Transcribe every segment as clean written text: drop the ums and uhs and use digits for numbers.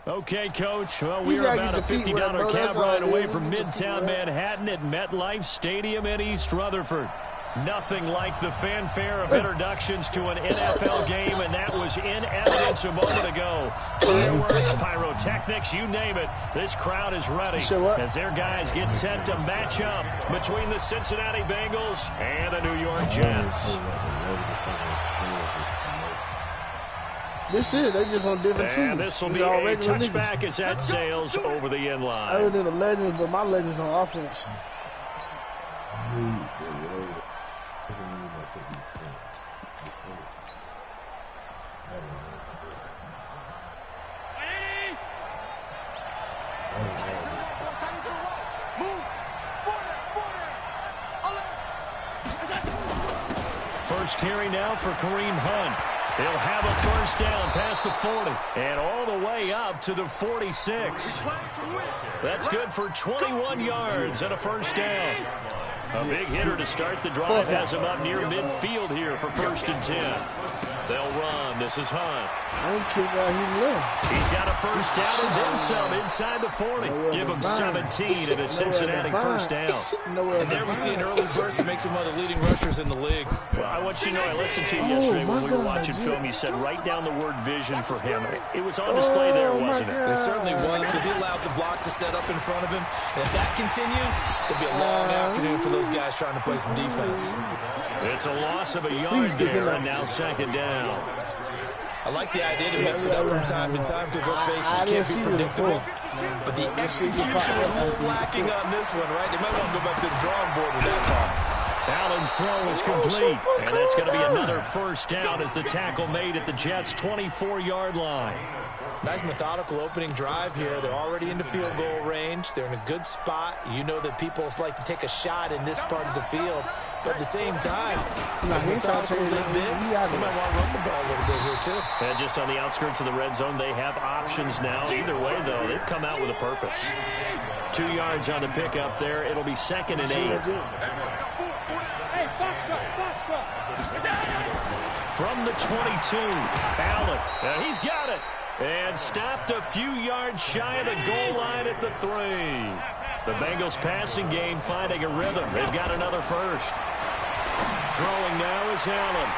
Okay, Coach. Well, we are about a $50 cab ride away from Midtown Manhattan at MetLife Stadium in East Rutherford. Nothing like the fanfare of introductions to an NFL game, and that was in evidence a moment ago. Fireworks, pyrotechnics, you name it. This crowd is ready as their guys get set to match up between the Cincinnati Bengals and the New York Jets. This is, they just on different teams. And this will be a touchback as that sails over the end line. Other than the Legends, but my Legends on offense. First carry now for Kareem Hunt. He'll have a first down past the 40 and all the way up to the 46. That's good for 21 yards and a first down. A big hitter to start the drive has him up near midfield here for 1st and 10. They'll run. This is Hunt. I don't care why he left. He's got a first down and then some inside the 40. Give him 17 and a Cincinnati first down. And there we see an early burst that makes him one of the leading rushers in the league. Well, I want you to know, I listened to you yesterday when we were watching film. You said write down the word vision for him. It was on display there, wasn't it? It certainly was, because he allows the blocks to set up in front of him. And if that continues, it'll be a long afternoon for those guys trying to play some defense. It's a loss of a yard there, and now 2nd down. I like the idea to mix it up from time to time, because let's face it, can't be predictable. But the execution was a little lacking on this one, right? They might want to go back to the drawing board with that call. Allen's throw is complete, and that's going to be another first down as the tackle made at the Jets' 24-yard line. Nice methodical opening drive here. They're already into field goal range. They're in a good spot. You know that people like to take a shot in this part of the field. But at the same time, as methodical as they've been, they might want to run the ball a little bit here too. And just on the outskirts of the red zone, they have options now. Either way, though, they've come out with a purpose. 2 yards on the pickup there. It'll be 2nd and 8. From the 22, Allen. He's got it. And stopped a few yards shy of the goal line at the 3. The Bengals passing game finding a rhythm. They've got another first. Throwing now is Allen.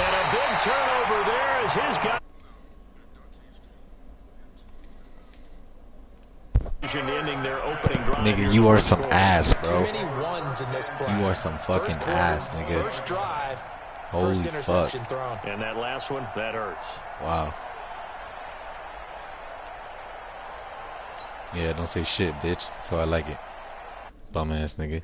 And a big turnover there as his guy. Ending their opening drive. Nigga, you are some ass, bro. Too many ones in this play. You are some fucking ass, nigga. First drive. Holy first interception fuck. thrown. And that last one, that hurts. Wow. Yeah, don't say shit, bitch. So I like it. Bum ass nigga.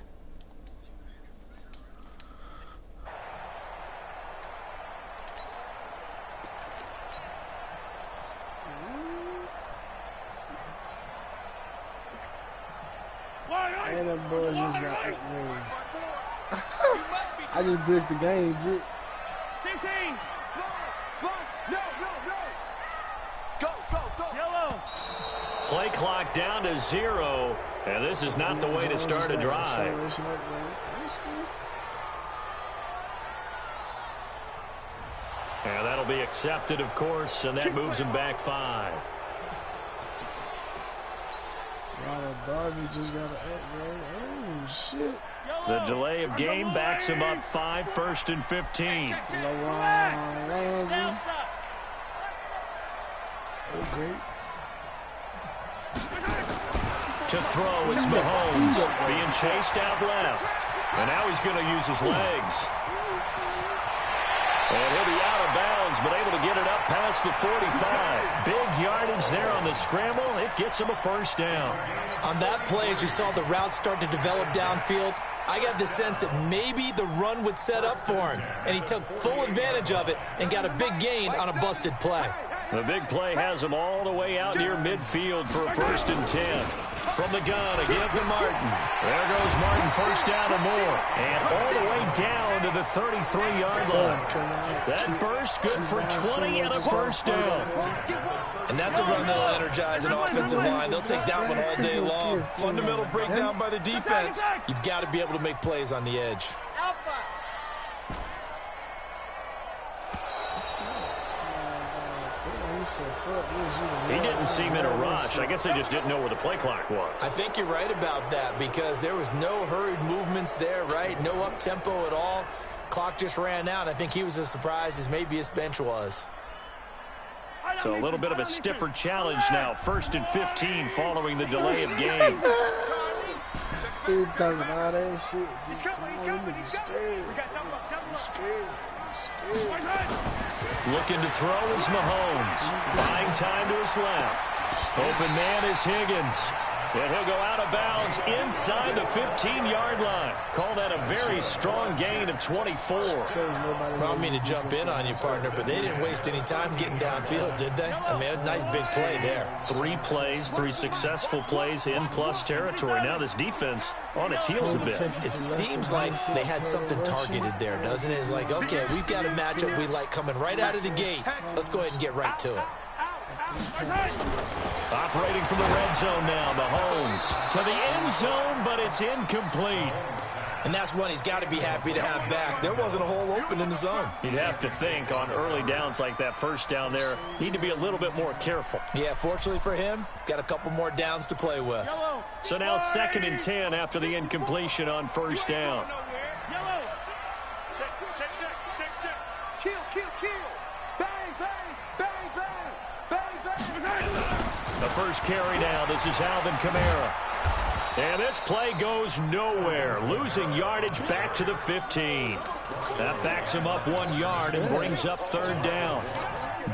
And them boys just got outraged. I just bitched the game, Jit. 15. Go. Yellow. Play clock down to 0, and this is not the way to start a drive. And that'll be accepted, of course, and that moves him back 5. Darby just got an oh shit. The delay of game backs him up 5, 1st and 15. Okay. To throw, it's Mahomes being chased out left. And now he's going to use his legs. And he'll be out of bounds, but able to get it up past the 45. Big yardage there on the scramble. It gets him a first down. On that play, as you saw the route start to develop downfield, I got the sense that maybe the run would set up for him. And he took full advantage of it and got a big gain on a busted play. The big play has him all the way out near midfield for a 1st and 10. From the gun, a give to Martin. There goes Martin, first down and more. And all the way down to the 33-yard line. That burst good for 20 and a first down. And that's a run that'll energize an offensive line. They'll take that one all day long. Fundamental breakdown by the defense. You've got to be able to make plays on the edge. He didn't seem in a rush. I guess they just didn't know where the play clock was. I think you're right about that because there was no hurried movements there, right? No up-tempo at all. Clock just ran out. I think he was as surprised as maybe his bench was. So a little bit of a stiffer challenge now. 1st and 15 following the delay of game. Dude talking all that shit. Just come on, you niggas scared. Looking to throw is Mahomes. Buying time to his left. Open man is Higgins. And he'll go out of bounds inside the 15-yard line. Call that a very strong gain of 24. I don't mean to jump in on you, partner, but they didn't waste any time getting downfield, did they? I mean, a nice big play there. 3 plays, 3 successful plays in plus territory. Now this defense on its heels a bit. It seems like they had something targeted there, doesn't it? It's like, okay, we've got a matchup we like coming right out of the gate. Let's go ahead and get right to it. Operating from the red zone now, Mahomes to the end zone, but it's incomplete. And that's one he's got to be happy to have back. There wasn't a hole open in the zone. You'd have to think on early downs like that first down there, need to be a little bit more careful. Yeah, fortunately for him, got a couple more downs to play with. So now 2nd and 10 after the incompletion on first down. The first carry now. This is Alvin Kamara. And this play goes nowhere. Losing yardage back to the 15. That backs him up 1 yard and brings up 3rd down.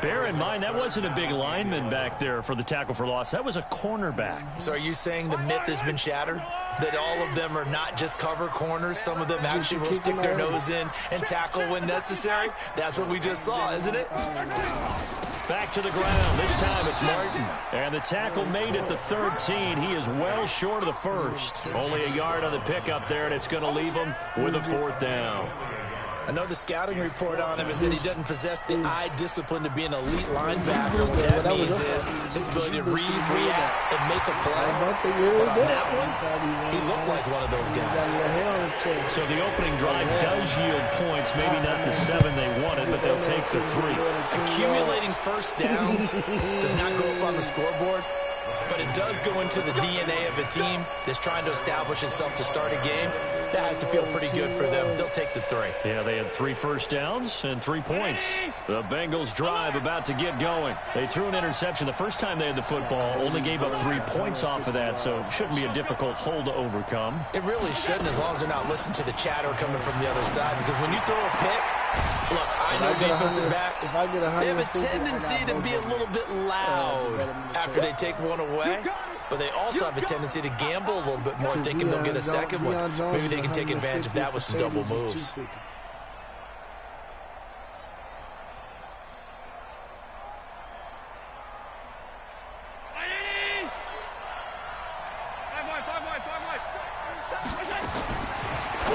Bear in mind, that wasn't a big lineman back there for the tackle for loss. That was a cornerback. So are you saying the myth has been shattered? That all of them are not just cover corners? Some of them actually will stick their nose in and tackle when necessary? That's what we just saw, isn't it? Back to the ground. This time it's Martin. And the tackle made at the 13. He is well short of the first. Only a yard on the pickup there, and it's going to leave him with a 4th down. I know the scouting report on him is that he doesn't possess the eye discipline to be an elite linebacker. What that means is his ability to read, react, and make a play. But on that one, he looked like one of those guys. So the opening drive does yield points. Maybe not the 7 they wanted, but they'll take the 3. Accumulating first downs does not go up on the scoreboard, but it does go into the DNA of a team that's trying to establish itself to start a game. That has to feel pretty good for them. They'll take the 3. Yeah, they had 3 first downs and 3 points. The Bengals drive about to get going. They threw an interception the first time they had the football, only gave up 3 points off of that, so shouldn't be a difficult hole to overcome. It really shouldn't, as long as they're not listening to the chatter coming from the other side, because when you throw a pick, look, I know defensive backs, they have a tendency to be a little bit loud after they take one away. But they also have a tendency to gamble a little bit more, thinking they'll get a second one. Maybe they can take advantage of that with some double moves.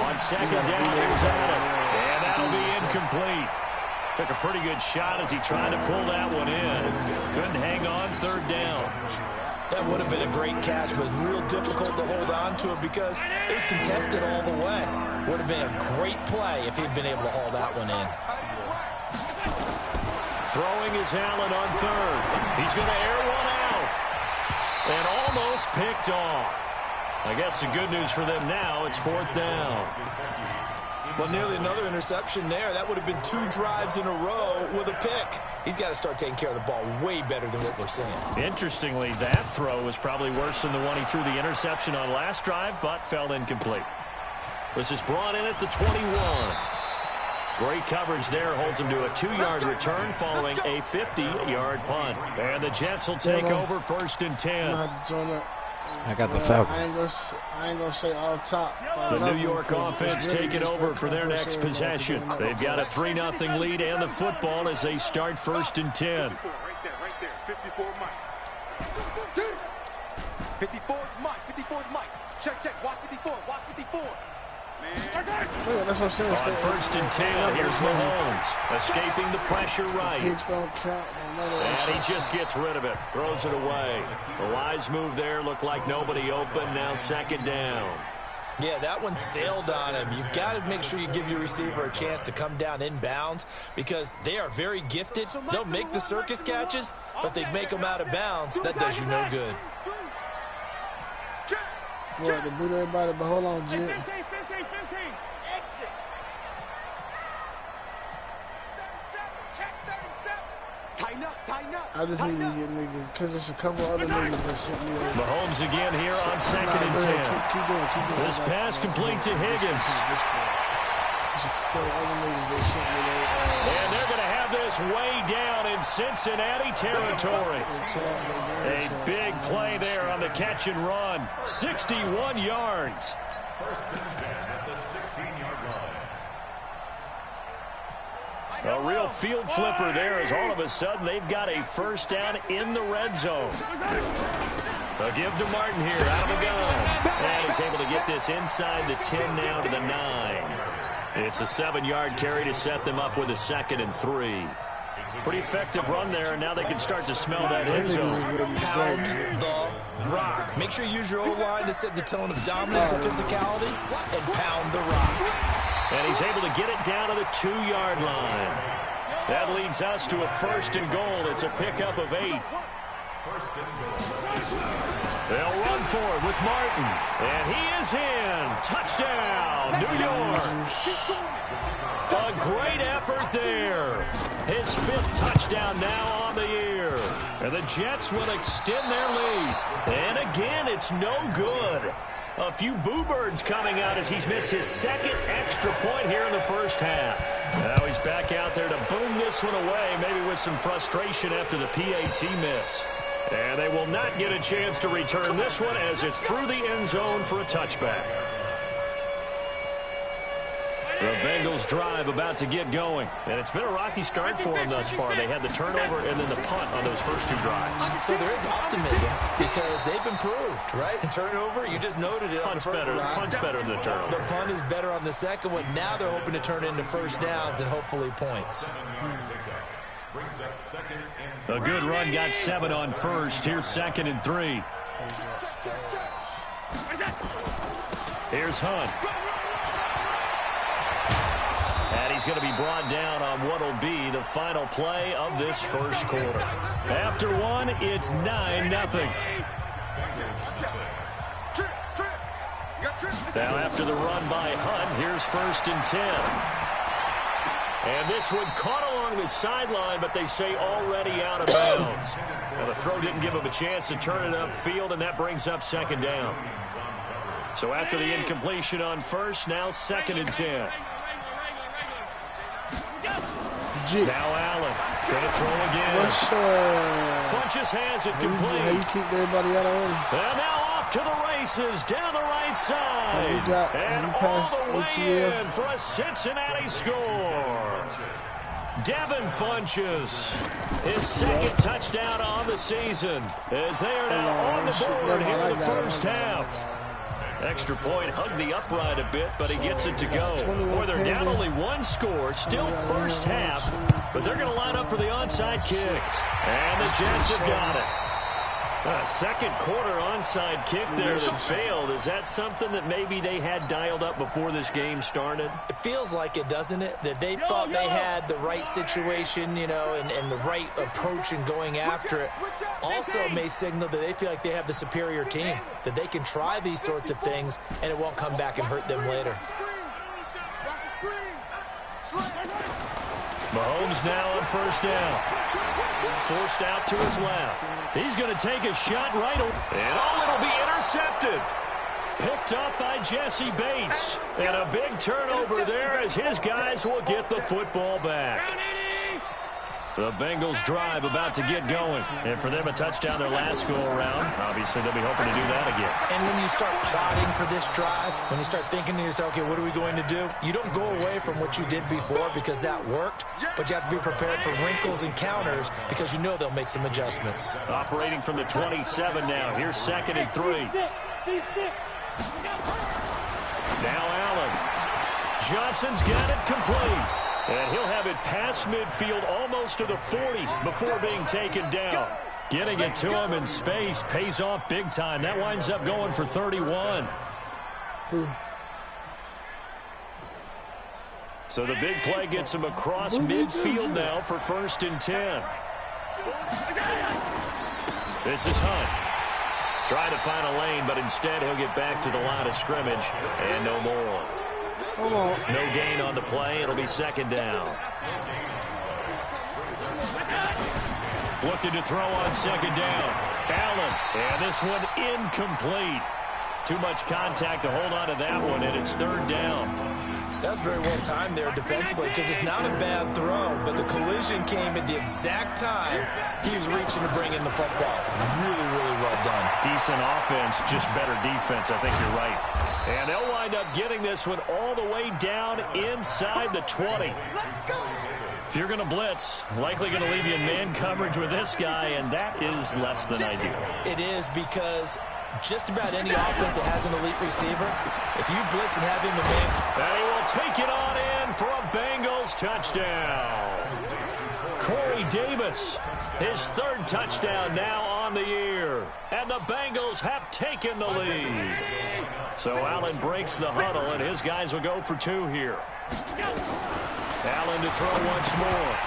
On 2nd down, here's Adam. And that'll be incomplete. Took a pretty good shot as he tried to pull that one in. Couldn't hang on 3rd down. That would have been a great catch, but it was real difficult to hold on to it because it was contested all the way. Would have been a great play if he'd been able to haul that one in. Throwing is Allen on 3rd. He's going to air one out. And almost picked off. I guess the good news for them now, it's 4th down. Well, nearly another interception there. That would have been 2 drives in a row with a pick. He's got to start taking care of the ball way better than what we're seeing. Interestingly, that throw was probably worse than the one he threw the interception on last drive, but fell incomplete. This is brought in at the 21. Great coverage there. Holds him to a 2-yard return following a 50-yard punt. And the Jets will take over 1st and 10. I got the Falcons. I ain't gonna say all top. The New York offense taking over for their next possession. They've got a 3-0 lead and the football as they start 1st and 10. 54 is Mike. 54 is Mike. Check, check. Watch 54. Watch 54. That's what I'm saying. On 1st and 10, here's Mahomes, escaping the pressure right. And he just gets rid of it, throws it away. A wise move there, looked like nobody open, now 2nd down. Yeah, that one sailed on him. You've got to make sure you give your receiver a chance to come down inbounds because they are very gifted. They'll make the circus catches, but they make them out of bounds. That does you no good. What, to boot everybody, but hold on, Jim. 15. Exit. Tighten up, tighten up. I just need to get niggas, because there's a couple other niggas that sent me over. Mahomes again here on 2nd and 10. Keep going. This pass complete to Higgins. There's a couple other niggas that sent me over. And they're going to have this way down in Cincinnati territory. A big play there on the catch and run. 61 yards. 1st and 10 at the 16-yard line. A real field flipper there as all of a sudden they've got a 1st down in the red zone. They'll give to Martin here out of a gun. And he's able to get this inside the 10 now to the 9. It's a 7-yard carry to set them up with a 2nd and 3. Pretty effective run there, and now they can start to smell that end zone. Pound the rock. Make sure you use your O-line to set the tone of dominance and physicality, and pound the rock. And he's able to get it down to the 2-yard line. That leads us to a 1st and goal. It's a pickup of 8. They'll run for it with Martin. And he is in. Touchdown, New York. A great effort there. His 5th touchdown now on the year. And the Jets will extend their lead. And again, it's no good. A few boo birds coming out as he's missed his 2nd extra point here in the 1st half. Now he's back out there to boom this one away, maybe with some frustration after the PAT miss. And they will not get a chance to return this one as it's through the end zone for a touchback. The Bengals drive about to get going. And it's been a rocky start for them thus far. They had the turnover and then the punt on those first 2 drives. So there is optimism because they've improved, right? Turnover, you just noted it. Punt's better than the turnover. The punt is better on the 2nd one. Now they're hoping to turn into 1st downs and hopefully points. A good run got 7 on 1st. Here's 2nd and 3. Here's Hunt. And he's going to be brought down on what will be the final play of this 1st quarter. After 1, it's 9-0. Now after the run by Hunt, here's 1st and 10. And this one caught along the sideline, but they say already out of bounds. Now the throw didn't give him a chance to turn it upfield, and that brings up 2nd down. So after the incompletion on 1st, now 2nd and 10. Now Allen going to throw again. Funches has it complete. How you keep everybody out of order? And now off to the races down the right side. And all the way in for a Cincinnati score. Devin Funches, his 2nd touchdown on the season, as they are now on the board here in the 1st half. Extra point hugged the upright a bit, but he gets it to go. Boy, they're down only 1 score, still 1st half, but they're going to line up for the onside kick. And the Jets have got it. A 2nd quarter onside kick there that failed. Is that something that maybe they had dialed up before this game started? It feels like it, doesn't it? That they thought they had the right situation, you know, and the right approach in going after it. Also may signal that they feel like they have the superior team, that they can try these sorts of things and it won't come back and hurt them later. Mahomes now on 1st down. Forced out to his left. He's going to take a shot right away. And it'll be intercepted. Picked up by Jesse Bates. And a big turnover there as his guys will get the football back. The Bengals drive about to get going. And for them, a touchdown their last go-around. Obviously, they'll be hoping to do that again. And when you start plotting for this drive, when you start thinking to yourself, okay, what are we going to do? You don't go away from what you did before because that worked, but you have to be prepared for wrinkles and counters because you know they'll make some adjustments. Operating from the 27 now. Here's 2nd and 3. Now Allen. Johnson's got it complete. And he'll have it past midfield almost to the 40 before being taken down. Getting it to him in space pays off big time. That winds up going for 31. So the big play gets him across midfield now for 1st and 10. This is Hunt. Trying to find a lane, but instead he'll get back to the line of scrimmage and no more. No gain on the play. It'll be 2nd down. Looking to throw on 2nd down. Allen. And this one incomplete. Too much contact to hold on to that one, and it's 3rd down. That's very well timed there defensively because it's not a bad throw, but the collision came at the exact time he was reaching to bring in the football. Really, really well done. Decent offense, just better defense. I think you're right. And they'll wind up getting this one all the way down inside the 20. If you're going to blitz, likely going to leave you in man coverage with this guy, and that is less than ideal. It is because just about any offense that has an elite receiver, if you blitz and have him in man, and he will take it on in for a Bengals touchdown. Corey Davis, his 3rd touchdown now on the year. And the Bengals have taken the lead. So Allen breaks the huddle, and his guys will go for 2 here. Allen to throw once more.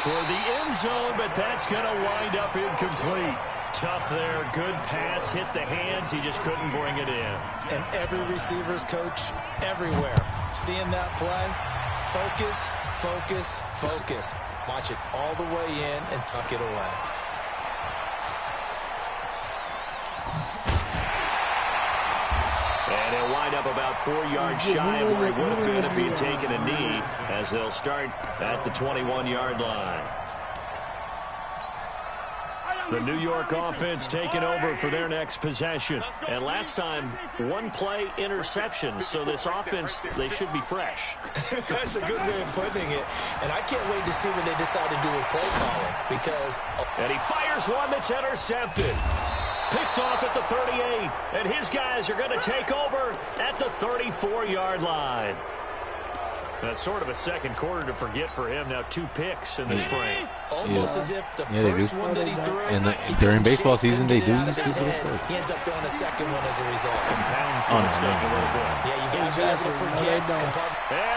Toward the end zone, but that's going to wind up incomplete. Tough there. Good pass. Hit the hands. He just couldn't bring it in. And every receiver's coach everywhere. Seeing that play, focus, focus, focus. Watch it all the way in and tuck it away. And he'll wind up about 4 yards shy of where he would have been if he had taken a knee, as they'll start at the 21-yard line. The New York offense taking over for their next possession. And last time, 1 play interception. So this offense, they should be fresh. That's a good way of putting it. And I can't wait to see what they decide to do with play calling. Because... And he fires one that's intercepted. Picked off at the 38. And his guys are going to take over at the 34-yard line. That's sort of a second quarter to forget for him. Now 2 picks in this frame. Almost as if the first one that he threw. And during baseball season, they do these stupid stuff. He ends up throwing a second one as a result. Compounds the mistake a little bit. Yeah, you got to be able to forget.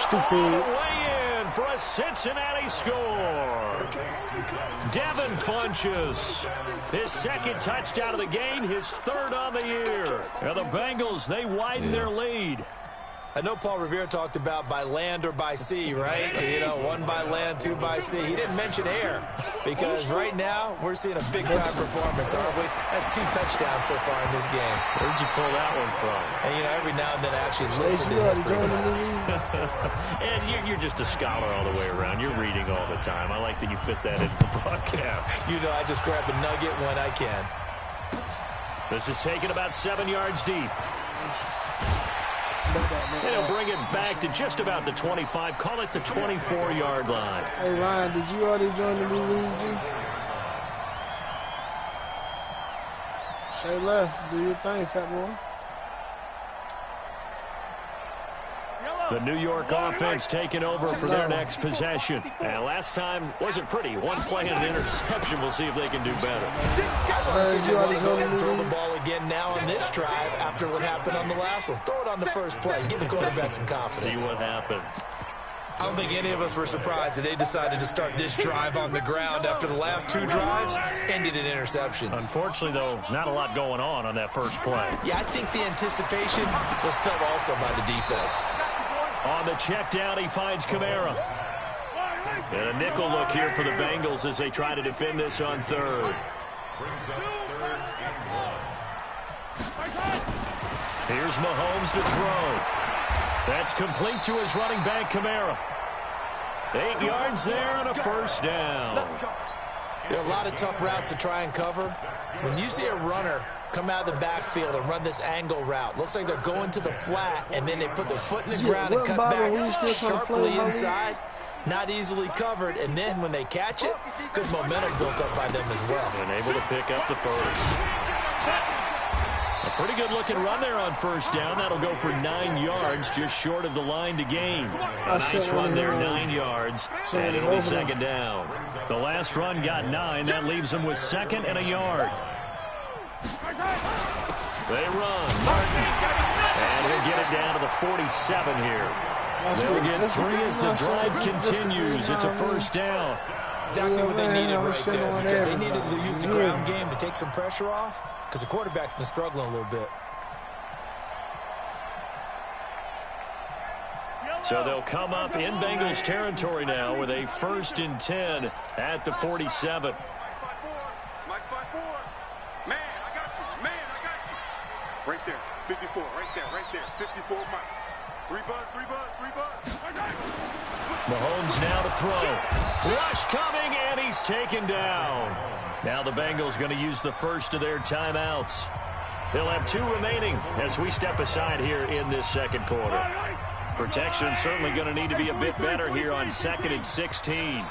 Stupid. Way in for a Cincinnati score. Devin Funches, his 2nd touchdown of the game, his 3rd on the year. Now the Bengals, they widen their lead. I know Paul Revere talked about by land or by sea, right? You know, 1 by land, 2 by sea. He didn't mention air because right now we're seeing a big-time performance, aren't we? That's 2 touchdowns so far in this game. Where'd you pull that one from? And, you know, every now and then I actually listen to history class. And you're just a scholar all the way around. You're reading all the time. I like that you fit that into the broadcast. You know, I just grab a nugget when I can. This is taken about 7 yards deep. And he'll bring it back to just about the 25. Call it the 24-yard line. Hey, Ryan, did you already join the new league, G? Say left. Do your thing, fat boy. The New York offense taking over for their next possession. And last time wasn't pretty. 1 play and an interception. We'll see if they can do better. I want to see if they want to go ahead and throw the ball again now on this drive after what happened on the last one. Throw it on the first play. Give the quarterback some confidence. See what happens. I don't think any of us were surprised that they decided to start this drive on the ground after the last 2 drives ended in interceptions. Unfortunately, though, not a lot going on that first play. Yeah, I think the anticipation was felt also by the defense. On the check down, he finds Kamara. And a nickel look here for the Bengals as they try to defend this on 3rd. Here's Mahomes to throw. That's complete to his running back, Kamara. 8 yards there and a first down. There are a lot of tough routes to try and cover. When you see a runner come out of the backfield and run this angle route, looks like they're going to the flat, and then they put their foot in the ground and cut back sharply inside. Not easily covered, and then when they catch it, good momentum built up by them as well. And able to pick up the first. A pretty good-looking run there on first down. That'll go for 9 yards, just short of the line to gain. A nice run there, 9 yards, and it'll be second down. The last run got 9. That leaves them with second and a yard. They run. And he'll get it down to the 47 here. They'll get 3 as the drive continues. It's a first down. Exactly what they needed right there, because they needed to use the ground game to take some pressure off, because the quarterback's been struggling a little bit. So they'll come up in Bengals territory now with a 1st and 10 at the 47. Mike 5-4. Man, I got you. Man, I got you. Right there. 54. Right there. Right there. 54, Mike. 3 buzz, 3 buzz, 3 buzz. Mahomes now to throw. Rush coming, and he's taken down. Now the Bengals going to use the first of their timeouts. They'll have 2 remaining as we step aside here in this second quarter. Protection certainly going to need to be a bit better here on 2nd and 16.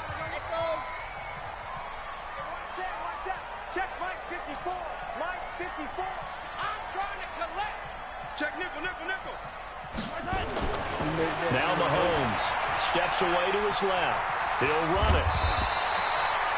Check Mike 54. Mike 54. I'm trying to collect. Check nickel, nickel, nickel. Now Mahomes steps away to his left. He'll run it.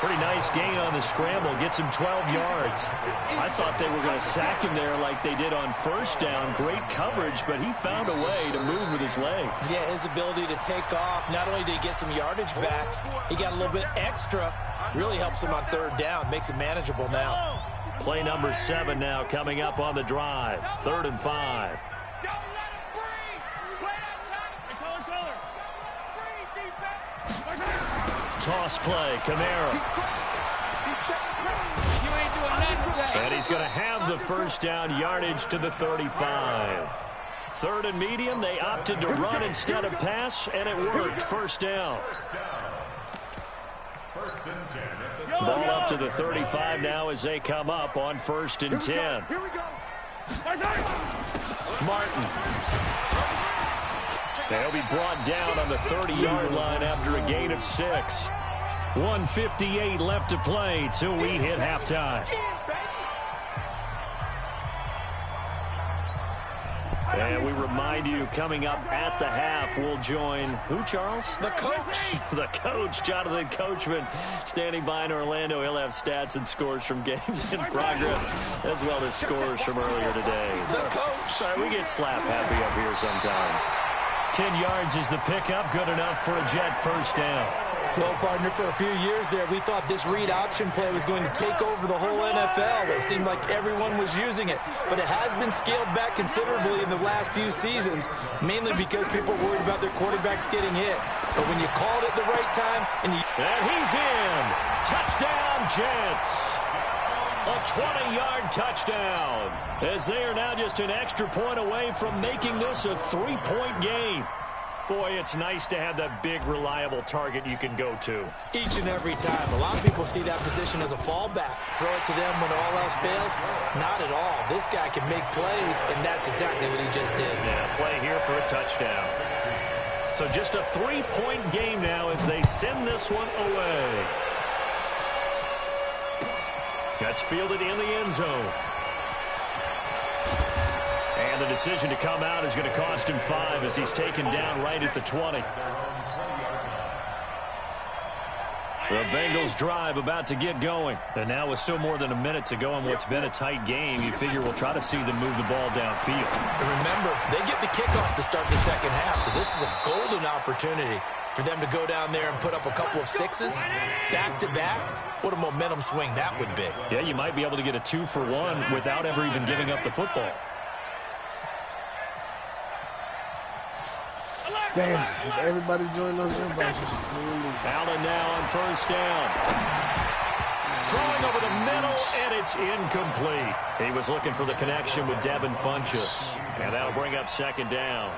Pretty nice gain on the scramble. Gets him 12 yards. I thought they were going to sack him there like they did on first down. Great coverage, but he found a way to move with his legs. Yeah, his ability to take off, not only did he get some yardage back, he got a little bit extra. Really helps him on 3rd down. Makes it manageable now. Play number 7 now coming up on the drive. 3rd and 5. Don't let him breathe. Play that time. Breathe, defense. Toss play, Kamara. You ain't doing nothing today. And he's going to have the first down, yardage to the 35. 3rd and medium, they opted to run instead of pass, and it worked. First down. Ball up to the 35 now as they come up on 1st and 10. Here we go. Martin. They'll be brought down on the 30-yard line after a gain of 6. 1:58 left to play till we hit halftime. And we remind you, coming up at the half, we'll join who, Charles? The coach. The coach, Jonathan Coachman, standing by in Orlando. He'll have stats and scores from games in progress, as well as scores from earlier today. The coach. Sorry, we get slap happy up here sometimes. 10 yards is the pickup, good enough for a Jet first down. Well, partner, for a few years there, we thought this read option play was going to take over the whole NFL. It seemed like everyone was using it. But it has been scaled back considerably in the last few seasons, mainly because people are worried about their quarterbacks getting hit. But when you called it the right time, and he's in. Touchdown, Jets. A 20-yard touchdown, as they are now just an extra point away from making this a 3-point game. Boy, it's nice to have that big, reliable target you can go to. Each and every time. A lot of people see that position as a fallback. Throw it to them when all else fails. Not at all. This guy can make plays, and that's exactly what he just did. Yeah, play here for a touchdown. So just a 3-point game now as they send this one away. That's fielded in the end zone. And the decision to come out is going to cost him 5 as he's taken down right at the 20. The Bengals drive about to get going. And now with still more than a minute to go in what's been a tight game, you figure we'll try to see them move the ball downfield. And remember, they get the kickoff to start the second half, so this is a golden opportunity for them to go down there and put up a couple of 6s back-to-back. What a momentum swing that would be. Yeah, you might be able to get a 2-for-1 without ever even giving up the football. Damn, if everybody join those inboxes. Allen now on first down. Throwing over the middle, and it's incomplete. He was looking for the connection with Devin Funchess. And that'll bring up second down.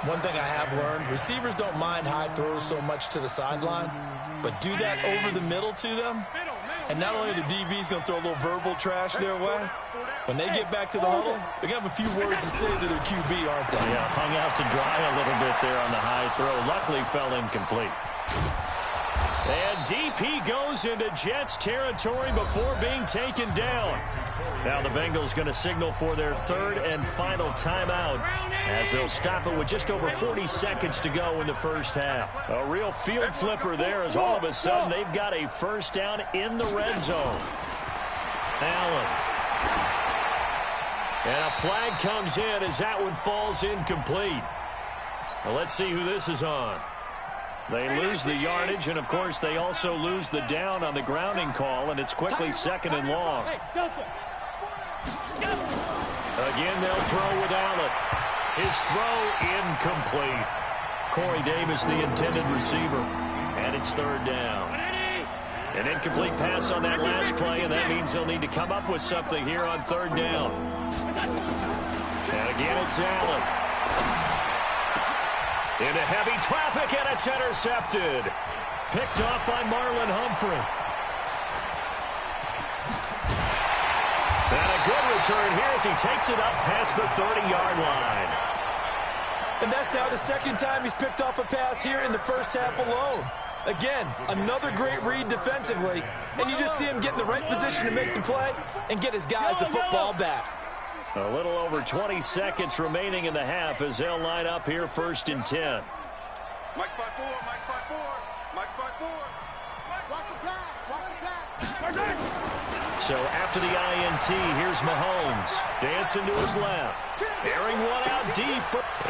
One thing I have learned, receivers don't mind high throws so much to the sideline, but do that over the middle to them, and not only are the DBs going to throw a little verbal trash their way, when they get back to the huddle, they're going to have a few words to say to their QB, aren't they? Yeah, hung out to dry a little bit there on the high throw. Luckily fell incomplete. And DP goes into Jets territory before being taken down. Now the Bengals going to signal for their third and final timeout as they'll stop it with just over 40 seconds to go in the first half. A real field flipper there as all of a sudden they've got a first down in the red zone. Allen. And a flag comes in as that one falls incomplete. Well, let's see who this is on. They lose the yardage, and, of course, they also lose the down on the grounding call, and it's quickly second and long. Again, they'll throw with Allen. His throw incomplete. Corey Davis, the intended receiver, and it's third down. An incomplete pass on that last play, and that means they'll need to come up with something here on third down. And again, it's Allen. Into heavy traffic, and it's intercepted. Picked off by Marlon Humphrey. And a good return here as he takes it up past the 30-yard line. And that's now the second time he's picked off a pass here in the first half alone. Again, another great read defensively, and you just see him get in the right position to make the play and get his guys the football back. A little over 20 seconds remaining in the half as they'll line up here first and 10. Mike spot 4, Mike spot 4, Mike spot 4. Watch the pass, watch the pass. So after the INT, here's Mahomes. Dancing to his left. Airing one out deep.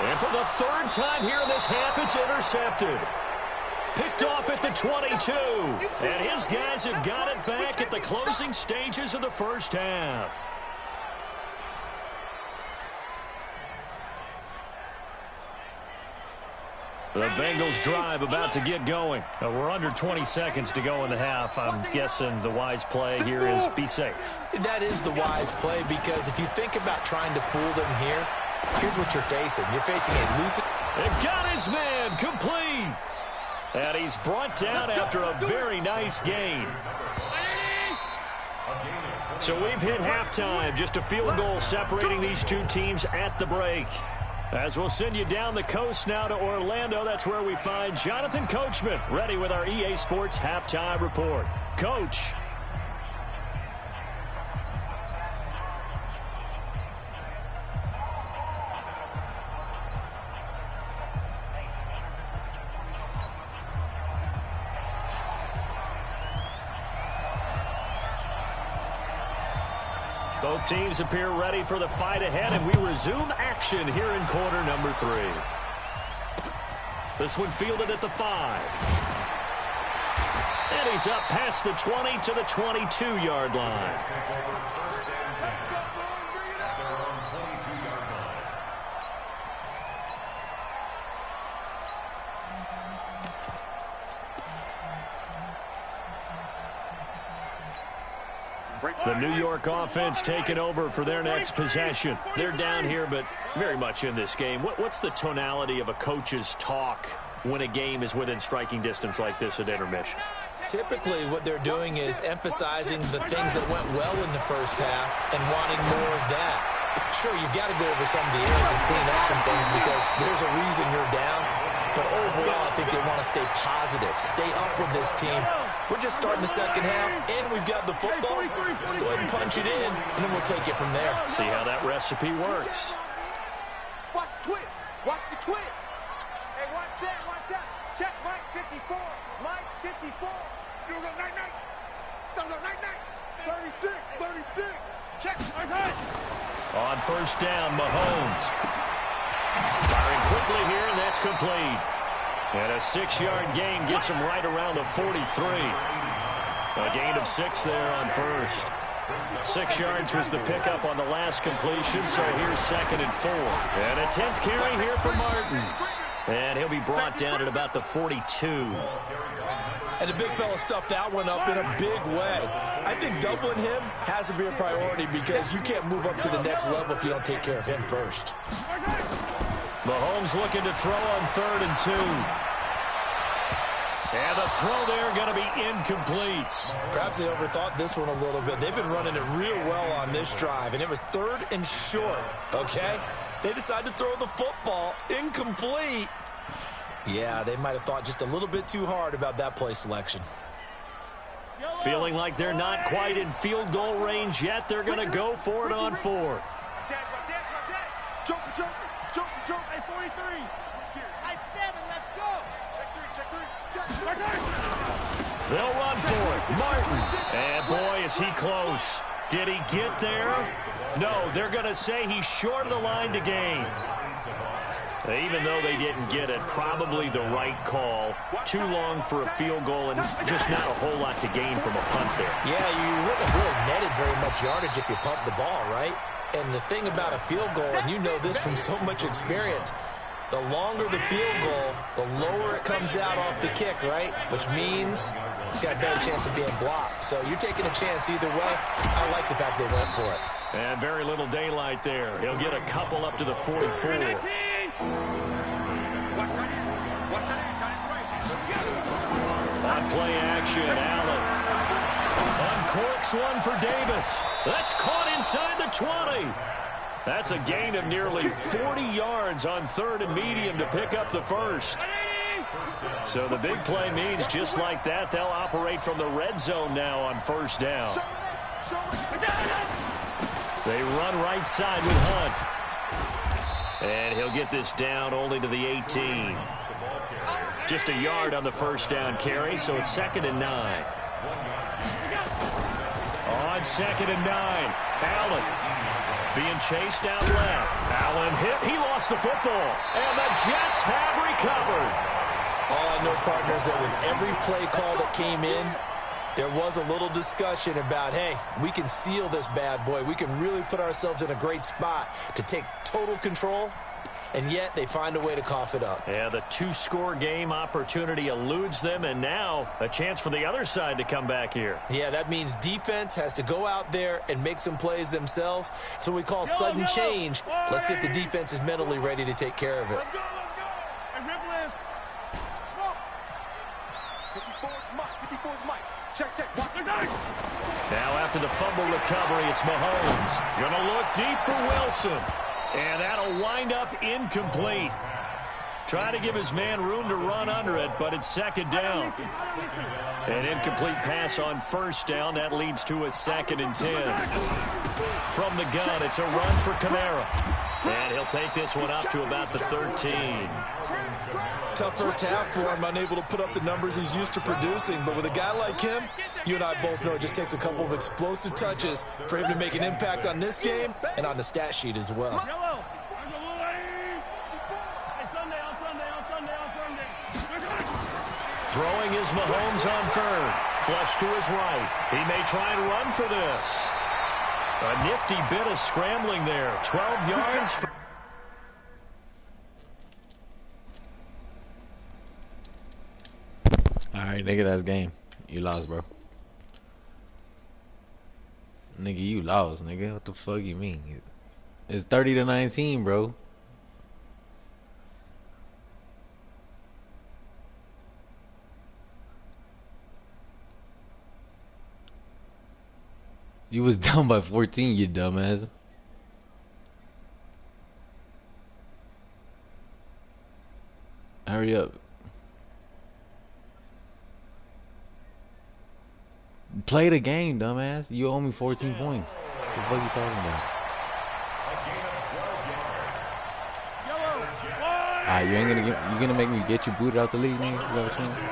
And for the third time here in this half, it's intercepted. Picked off at the 22. And his guys have got it back at the closing stages of the first half. The Bengals drive about to get going. We're under 20 seconds to go in the half. I'm guessing the wise play here is be safe. That is the wise play because if you think about trying to fool them here, here's what you're facing. You're facing a loose. And got his man complete. And he's brought down after a very nice gain. So we've hit halftime. Just a field goal separating these two teams at the break. As we'll send you down the coast now to Orlando, that's where we find Jonathan Coachman, ready with our EA Sports Halftime Report. Coach. Both teams appear ready for the fight ahead, and we resume action here in quarter number 3. This one fielded at the 5. And he's up past the 20 to the 22-yard line. The New York offense taking over for their next possession. They're down here, but very much in this game. What's the tonality of a coach's talk when a game is within striking distance like this at intermission? Typically, what they're doing is emphasizing the things that went well in the first half and wanting more of that. Sure, you've got to go over some of the areas and clean up some things because there's a reason you're down. But overall, I think they want to stay positive, stay up with this team. We're just starting the second half, and we've got the football. Let's go ahead and punch it in, and then we'll take it from there. See how that recipe works. Watch the twist. Watch the twist. Hey, one set. Check Mike 54. Mike 54. You go night-night. Stop go night-night. 36. Check. On first down, Mahomes. Firing quickly here, and that's complete. And a 6-yard gain gets him right around the 43. A gain of 6 there on first. 6 yards was the pickup on the last completion, so here's second and 4. And a 10th carry here for Martin. And he'll be brought down at about the 42. And the big fella stuffed that one up in a big way. I think doubling him has to be a priority because you can't move up to the next level if you don't take care of him first. Mahomes looking to throw on 3rd and 2. And the throw there going to be incomplete. Perhaps they overthought this one a little bit. They've been running it real well on this drive, and it was 3rd and short, okay? They decided to throw the football incomplete. Yeah, they might have thought just a little bit too hard about that play selection. Feeling like they're not quite in field goal range yet. They're going to go for it on 4th. Jump, hey, 43. I 7, let's go. Check 3. They'll run for it. Martin. And boy, is he close. Did he get there? No, they're going to say he's short of the line to gain. Even though they didn't get it, probably the right call. Too long for a field goal and just not a whole lot to gain from a punt there. Yeah, you wouldn't have really netted very much yardage if you pumped the ball, right? And the thing about a field goal, and you know this from so much experience, the longer the field goal, the lower it comes out off the kick, right? Which means it's got a better chance of being blocked. So you're taking a chance either way. I like the fact they went for it. And very little daylight there. He'll get a couple up to the 44. On play action, Allen uncorks one for Davis. That's caught inside the 20. That's a gain of nearly 40 yards on 3rd and medium to pick up the first. So the big play means just like that, they'll operate from the red zone now on 1st down. They run right side with Hunt. And he'll get this down only to the 18. Just a yard on the 1st down carry, so it's 2nd and 9. On 2nd and 9, Allen being chased out left. Allen hit. He lost the football. And the Jets have recovered. All I know, partners, that with every play call that came in, there was a little discussion about, hey, we can seal this bad boy. We can really put ourselves in a great spot to take total control, and yet they find a way to cough it up. Yeah, the 2-score game opportunity eludes them, and now a chance for the other side to come back here. Yeah, that means defense has to go out there and make some plays themselves. So we call sudden change. Let's see if the defense is mentally ready to take care of it. Let's go. Hey, Ripple is. Smoke. 54's Mike. Check. Now after the fumble recovery, it's Mahomes. Gonna look deep for Wilson. And that'll wind up incomplete. Try to give his man room to run under it, but it's 2nd down. An incomplete pass on 1st down. That leads to a 2nd and 10. From the gun, it's a run for Kamara. And he'll take this one up to about the 13. Tough first half for him, unable to put up the numbers he's used to producing. But with a guy like him, you and I both know it just takes a couple of explosive touches for him to make an impact on this game and on the stat sheet as well. Throwing is Mahomes on 3rd. Flush to his right. He may try and run for this. A nifty bit of scrambling there. 12 yards. Alright, nigga, that's game. You lost, bro. Nigga, you lost, nigga. What the fuck you mean? It's 30-19, bro. You was down by 14, you dumbass. Hurry up. Play the game, dumbass. You owe me 14 points. What the fuck you talking about? Alright, you gonna make me get you booted out the league, nigga? You know what I'm saying?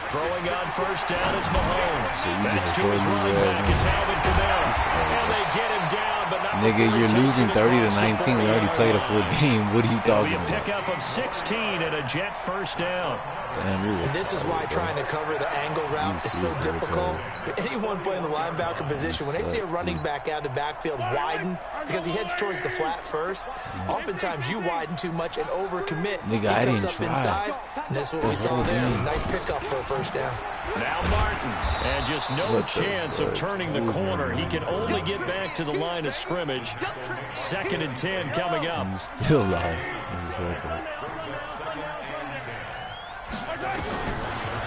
Throwing on 1st down is Mahomes. So you That's just to his running back. It's Alvin Kamara. And they get him down, but not nigga, you're losing 30-19. We already played a full game. What are you talking about? It'll be a pickup of 16 and a Jet 1st down. And this is why trying to cover the angle route is so difficult. Anyone playing the linebacker position, when they see a running back out of the backfield widen because he heads towards the flat first, oftentimes you widen too much and overcommit. He cuts up inside, and this is what we saw there. Nice pickup for a first down. Now Martin, and just no chance of turning the corner. He can only get back to the line of scrimmage. 2nd and 10 coming up. I'm still alive.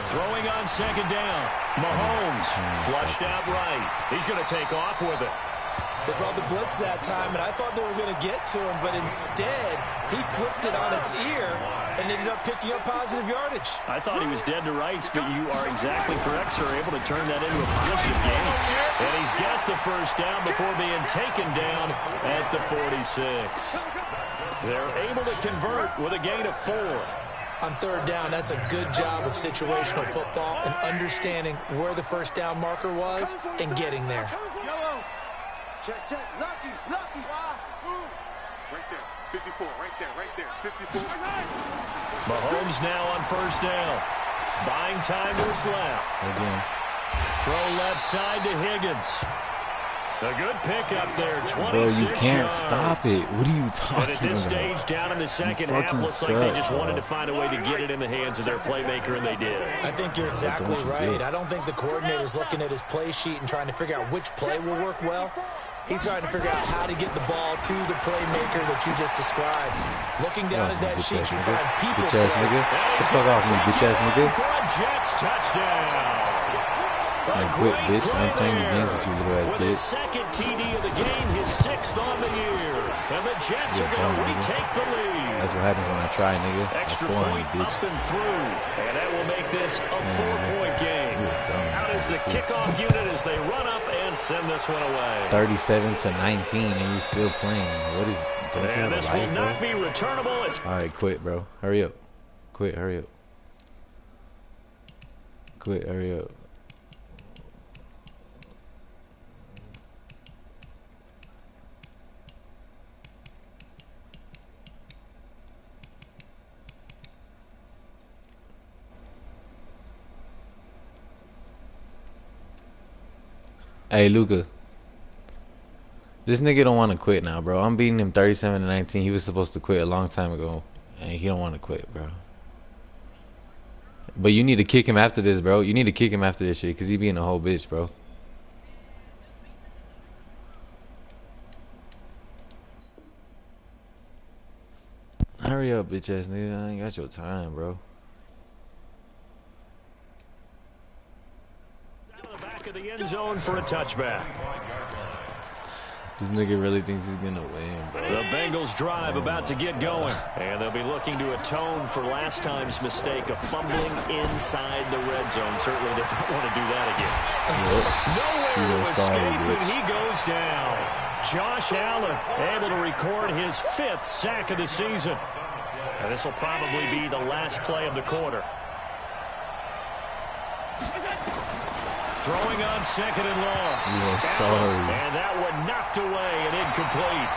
Throwing on 2nd down. Mahomes flushed out right. He's going to take off with it. They brought the blitz that time, and I thought they were going to get to him, but instead, he flipped it on its ear and ended up picking up positive yardage. I thought he was dead to rights, but you are exactly correct, sir. Able to turn that into a positive gain. And he's got the first down before being taken down at the 46. They're able to convert with a gain of 4. On 3rd down, that's a good job of situational football and understanding where the first down marker was and getting there. Check, lucky. Right there, 54, right there, 54. Mahomes now on 1st down. Buying time to his left. Again. Throw left side to Higgins. A good pickup there, 26 Bro, you can't yards. stop it. What are you talking about? And at this stage, down in the second half, looks like they just wanted to find a way to get it in the hands of their playmaker, and they did. I think you're exactly right. I don't think the coordinator's looking at his play sheet and trying to figure out which play will work well. He's trying to figure out how to get the ball to the playmaker that you just described. Looking down at that sheet, you find people bitch ass nigga. Get the fuck off me, bitch ass nigga. For a Jets touchdown. Man, quit, bitch. I'm playing these games with you, little ass With bitch. his 2nd TD of the game, his 6th on the year. And the Jets are going to retake the lead. That's what happens when I try, nigga. Extra I point bitch. up and through. And that will make this a 4-point game. Out is the kickoff unit as they run up and send this one away. 37-19, and you still playing. What is? Don't you have And a this will life, not bro? be returnable. It's All right, quit, bro. Hurry up. Quit, hurry up. Quit, hurry up. Hey, Luka. This nigga don't want to quit now, bro. I'm beating him 37-19. He was supposed to quit a long time ago, and he don't want to quit, bro. But you need to kick him after this, bro. You need to kick him after this shit, because he being a whole bitch, bro. Hurry up, bitch ass nigga. I ain't got your time, bro. down to the back of the end zone for a touchback. This nigga really thinks he's gonna win, bro. The Bengals drive about to get going, and they'll be looking to atone for last time's mistake of fumbling inside the red zone. Certainly they don't want to do that again. Nowhere to escape, and he goes down. Josh Allen able to record his 5th sack of the season. And this will probably be the last play of the quarter. Throwing on 2nd and long. And that one knocked away and incomplete.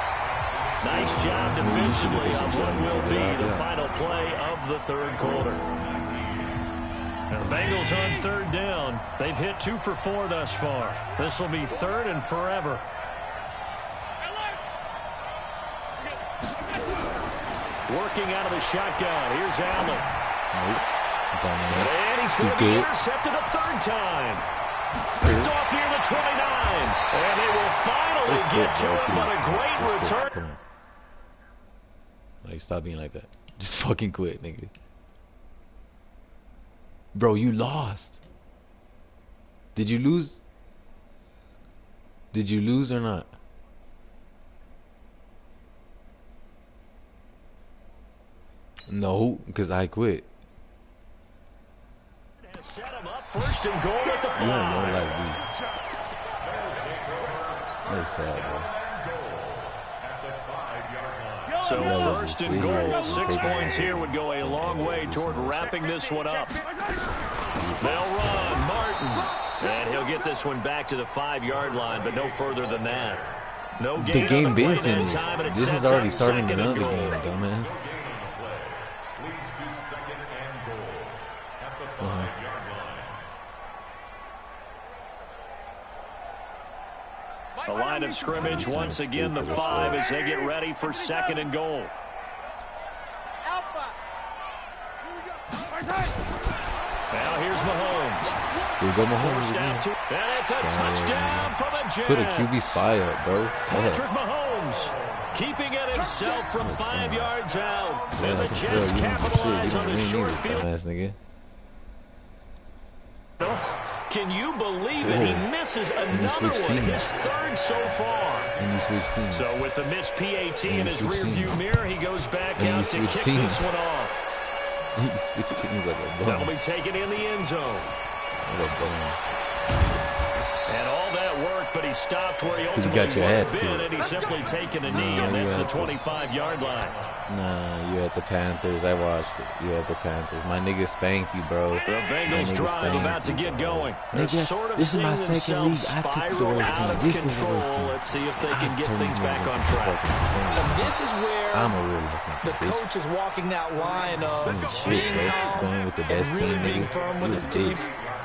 Nice job defensively on what will be the final play of the 3rd quarter. And the Bengals on 3rd down. They've hit 2 for 4 thus far. This will be 3rd and forever. Working out of the shotgun. Here's Allen. And he's going to be intercepted a 3rd time. Picked off near the 29. And they will finally get to him, but a great return. Come on. Like, stop being like that. Just fucking quit, nigga. Bro, you lost. Did you lose? Did you lose or not? No, because I quit. Set him up 1st and goal at the 5. You don't know like me. That's sad, bro. So 1st and goal, 6 points here would go a long way toward wrapping this one up. They'll run, Martin. And he'll get this one back to the 5-yard line, but no further than that. No gain The game on the been play that finished. time, and it This is sets already up starting 2nd and another goal. game, dumbass. line of scrimmage. Once again, the 5 as they get ready for 2nd and goal. Now here's Mahomes. Here we go, Mahomes. Forced out to, and it's a touchdown from the Jets. Put a QB spy up, bro. Patrick Mahomes keeping it himself from 5 yards out. And the Jets capitalize on the short field. Can you believe it? He misses another one, his 3rd so far. So with the missed PAT in his rearview mirror, he goes back out to kick this one off. He switched teams like a bum. That'll be taken in the end zone. And all that work, but he stopped where he ultimately would have been, and he's simply taken a knee, and that's the 25-yard line. Nah, you at the Panthers. I watched it. You at the Panthers. My nigga spanked you, bro. The Bengals drive about to get going. They're sort of seeing themselves spiral out of control. Let's see if they can get things back on track. And this is where the coach is walking that line of being calm and really being firm with his team.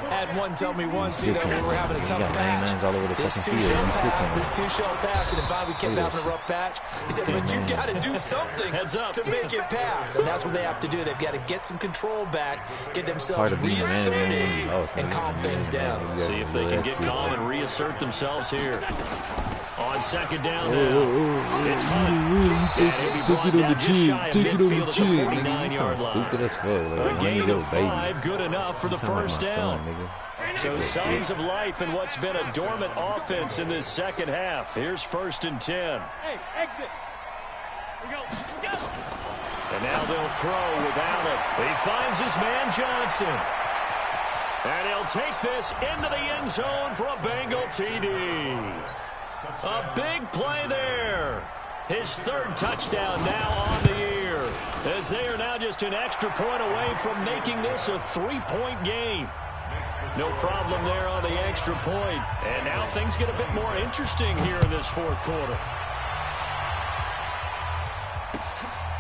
Had one tell me once, you know, we were having a tough patch. This too shall pass, and finally we kept having a rough patch. He said, but you got to do something to make it pass. And that's what they have to do. They've got to get some control back, get themselves reasserted, and calm things down. See if they can get calm and reassert themselves here. On 2nd down now. It's Hunt. And he'll be brought down just shy of midfield at the 49-yard line. A gain of 5, good enough for the first down. So signs of life in what's been a dormant offense in this second half. Here's 1st and 10. Hey, exit. We go. And now they'll throw without it. He finds his man Johnson. And he'll take this into the end zone for a Bengal TD. A big play there. His 3rd touchdown now on the year, as they are now just an extra point away from making this a 3-point game. No problem there on the extra point. And now things get a bit more interesting here in this 4th quarter.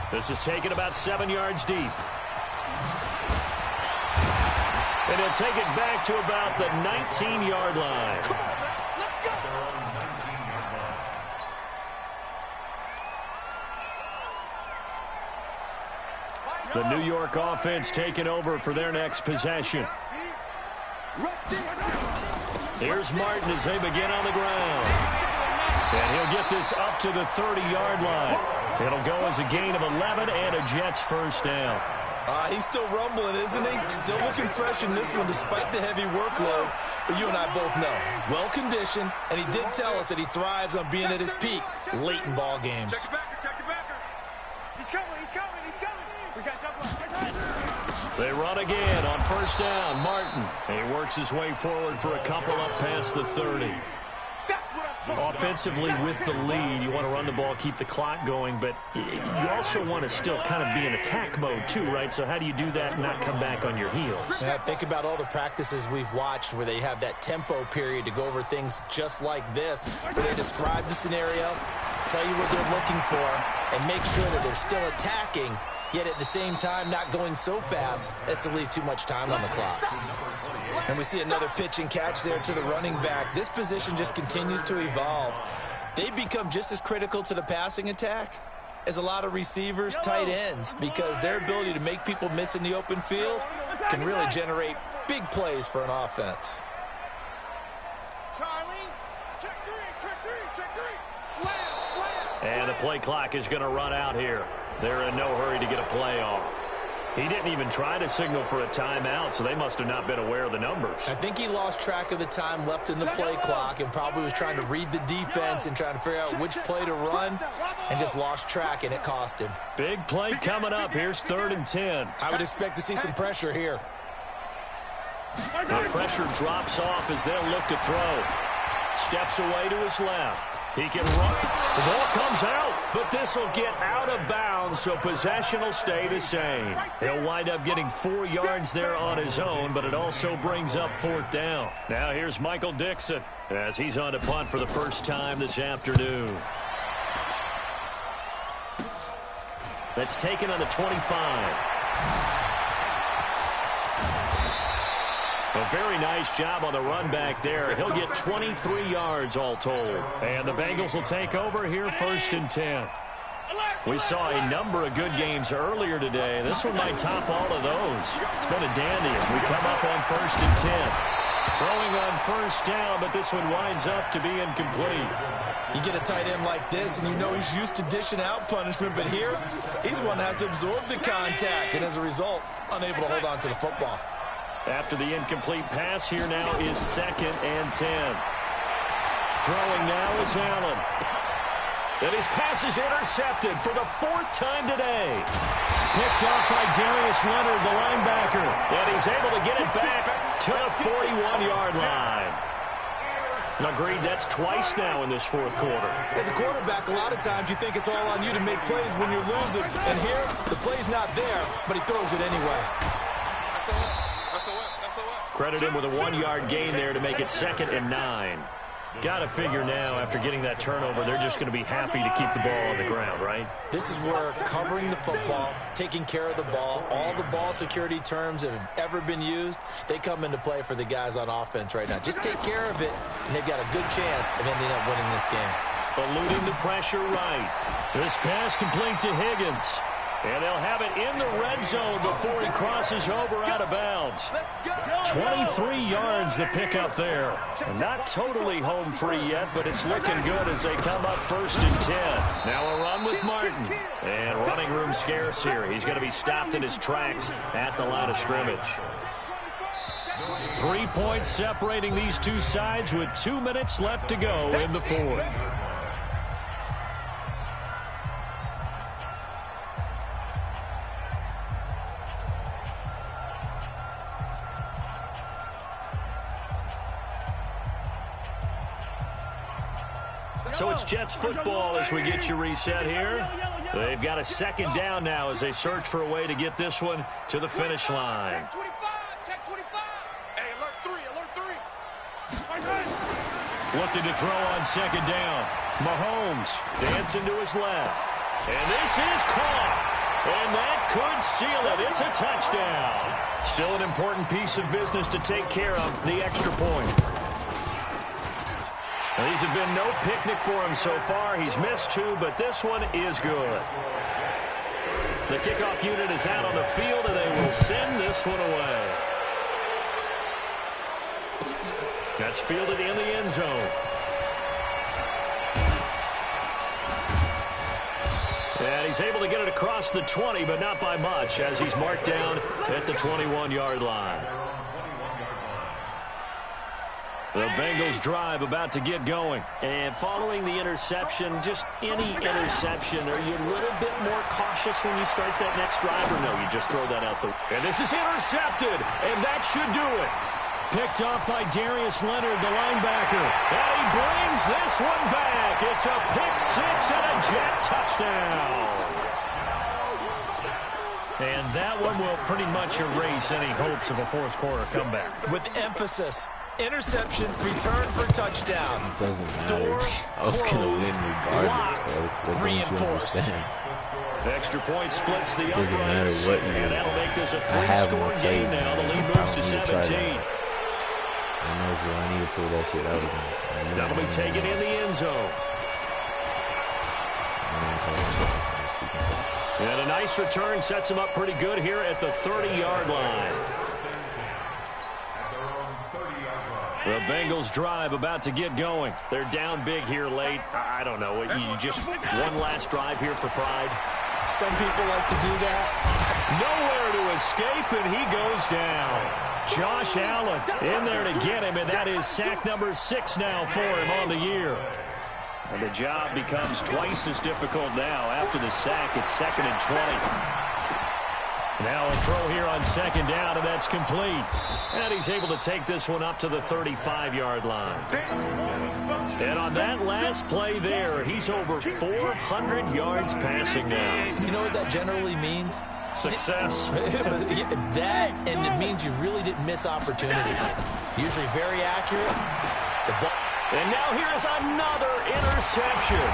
This is taken about 7 yards deep. And he'll take it back to about the 19-yard line. The New York offense taking over for their next possession. Here's Martin as they begin on the ground. And he'll get this up to the 30-yard line. It'll go as a gain of 11 and a Jets first down. He's still rumbling, isn't he? Still looking fresh in this one despite the heavy workload. But you and I both know, well-conditioned, and he did tell us that he thrives on being at his peak late in ball games. Check your backer. He's coming. We got double. They run again on 1st down. Martin. He works his way forward for a couple up past the 30. Offensively with the lead, you want to run the ball, keep the clock going, but you also want to still kind of be in attack mode too, right? So how do you do that and not come back on your heels? Yeah, think about all the practices we've watched where they have that tempo period to go over things just like this, where they describe the scenario, tell you what they're looking for, and make sure that they're still attacking, yet at the same time not going so fast as to leave too much time on the clock. And we see another pitch and catch there to the running back. This position just continues to evolve. They've become just as critical to the passing attack as a lot of receivers, tight ends, because their ability to make people miss in the open field can really generate big plays for an offense. Charlie, check three. Slam. And the play clock is going to run out here. They're in no hurry to get a play off. He didn't even try to signal for a timeout, so they must have not been aware of the numbers. I think he lost track of the time left in the play clock and probably was trying to read the defense and trying to figure out which play to run and just lost track, and it cost him. Big play coming up. Here's 3rd and 10. I would expect to see some pressure here. The pressure drops off as they'll look to throw. Steps away to his left. He can run. The ball comes out, but this will get out of bounds, so possession will stay the same. He'll wind up getting 4 yards there on his own, but it also brings up 4th down. Now here's Michael Dixon as he's on to punt for the first time this afternoon. That's taken on the 25. A very nice job on the run back there. He'll get 23 yards all told. And the Bengals will take over here 1st and 10. We saw a number of good games earlier today. This one might top all of those. It's been a dandy as we come up on 1st and 10. Throwing on 1st down, but this one winds up to be incomplete. You get a tight end like this, and you know he's used to dishing out punishment, but here, he's the one that has to absorb the contact, and as a result, unable to hold on to the football. After the incomplete pass, here now is 2nd and 10. Throwing now is Allen. And his pass is intercepted for the 4th time today. Picked up by Darius Leonard, the linebacker. And he's able to get it back to the 41-yard line. Agreed, that's twice now in this 4th quarter. As a quarterback, a lot of times you think it's all on you to make plays when you're losing. And here, the play's not there, but he throws it anyway. Credit him with a 1-yard gain there to make it 2nd and 9. Got to figure now, after getting that turnover, they're just going to be happy to keep the ball on the ground, right? This is where covering the football, taking care of the ball, all the ball security terms that have ever been used, they come into play for the guys on offense right now. Just take care of it, and they've got a good chance of ending up winning this game. Eluding the pressure right. This pass complete to Higgins. And they'll have it in the red zone before he crosses over out of bounds. 23 yards the pickup there. And not totally home free yet, but it's looking good as they come up 1st and 10. Now a run with Martin. And running room scarce here. He's going to be stopped in his tracks at the line of scrimmage. 3 points separating these two sides with 2 minutes left to go in the 4th. So it's Jets football as we get you reset here. They've got a 2nd down now as they search for a way to get this one to the finish line. Check 25. Hey, alert 3. Looking to throw on 2nd down. Mahomes dancing to his left. And this is caught. And that could seal it. It's a touchdown. Still an important piece of business to take care of, the extra point. These have been no picnic for him so far. He's missed 2, but this one is good. The kickoff unit is out on the field, and they will send this one away. That's fielded in the end zone. And he's able to get it across the 20, but not by much, as he's marked down at the 21-yard line. The Bengals drive about to get going. And following the interception, just any interception, are you a little bit more cautious when you start that next drive, or no, you just throw that out the... And this is intercepted, and that should do it. Picked up by Darius Leonard, the linebacker. And he brings this one back. It's a pick 6 and a Jet touchdown. And that one will pretty much erase any hopes of a 4th quarter comeback. With emphasis. Interception, return for touchdown. Doesn't matter. Door I was going to win regardless. locked, reinforced. Extra point splits the Doesn't matter uprights. what you And do. that'll make this a I have 3-score no game faith, now. The man. lead I moves to don't need to try 17. that. I know if I need to pull that shit out against. That'll be taken in the end zone. And a nice return sets him up pretty good here at the 30-yard line. The Bengals drive about to get going. They're down big here late. I don't know. You just one last drive here for pride. Some people like to do that. Nowhere to escape, and he goes down. Josh Allen in there to get him, and that is sack number 6 now for him on the year. And the job becomes twice as difficult now. After the sack, it's 2nd and 20. Now a throw here on 2nd down, and that's complete. And he's able to take this one up to the 35-yard line. And on that last play there, he's over 400 yards passing now. You know what that generally means? Success. That, and it means you really didn't miss opportunities. Usually very accurate. And now here is another interception.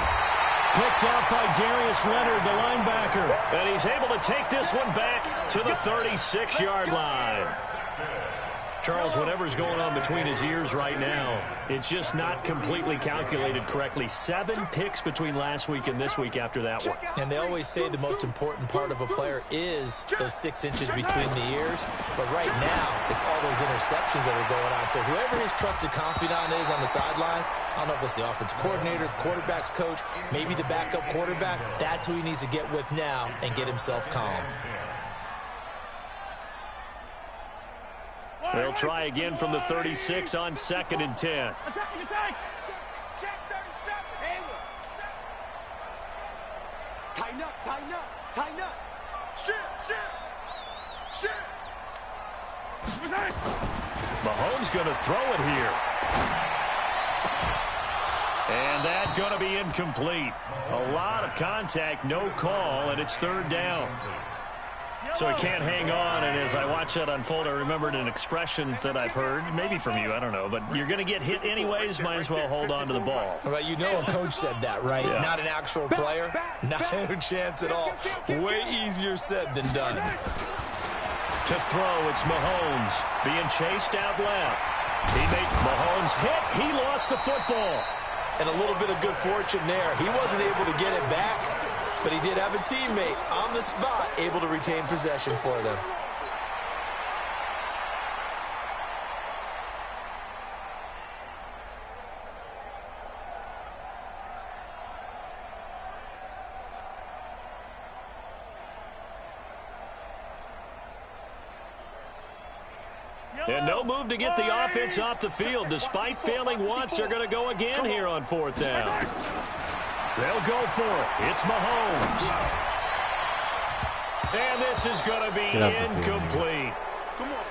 Picked up by Darius Leonard, the linebacker. And he's able to take this one back to the 36-yard line. Charles, whatever's going on between his ears right now, it's just not completely calculated correctly. 7 picks between last week and this week after that one. And they always say the most important part of a player is those 6 inches between the ears. But right now, it's all those interceptions that are going on. So whoever his trusted confidant is on the sidelines, I don't know if it's the offensive coordinator, the quarterback's coach, maybe the backup quarterback, that's who he needs to get with now and get himself calm. They'll try again from the 36 on 2nd and 10. Tighten up, tighten up, tighten up. Shit. Mahomes going to throw it here. And that's going to be incomplete. A lot of contact, no call, and it's 3rd down. So he can't hang on, and as I watch that unfold, I remembered an expression that I've heard, maybe from you, I don't know, but you're going to get hit anyways, might as well hold on to the ball. Well, you know a coach said that, right? Yeah. Not an actual player. Not a chance at all. Way easier said than done. To throw, it's Mahomes being chased out left. Mahomes hit. He lost the football. And a little bit of good fortune there. He wasn't able to get it back, but he did have a teammate on the spot able to retain possession for them. And no move to get the offense off the field. Despite failing once, they're going to go again here on 4th down. They'll go for it. It's Mahomes. And this is going to be incomplete. Come on,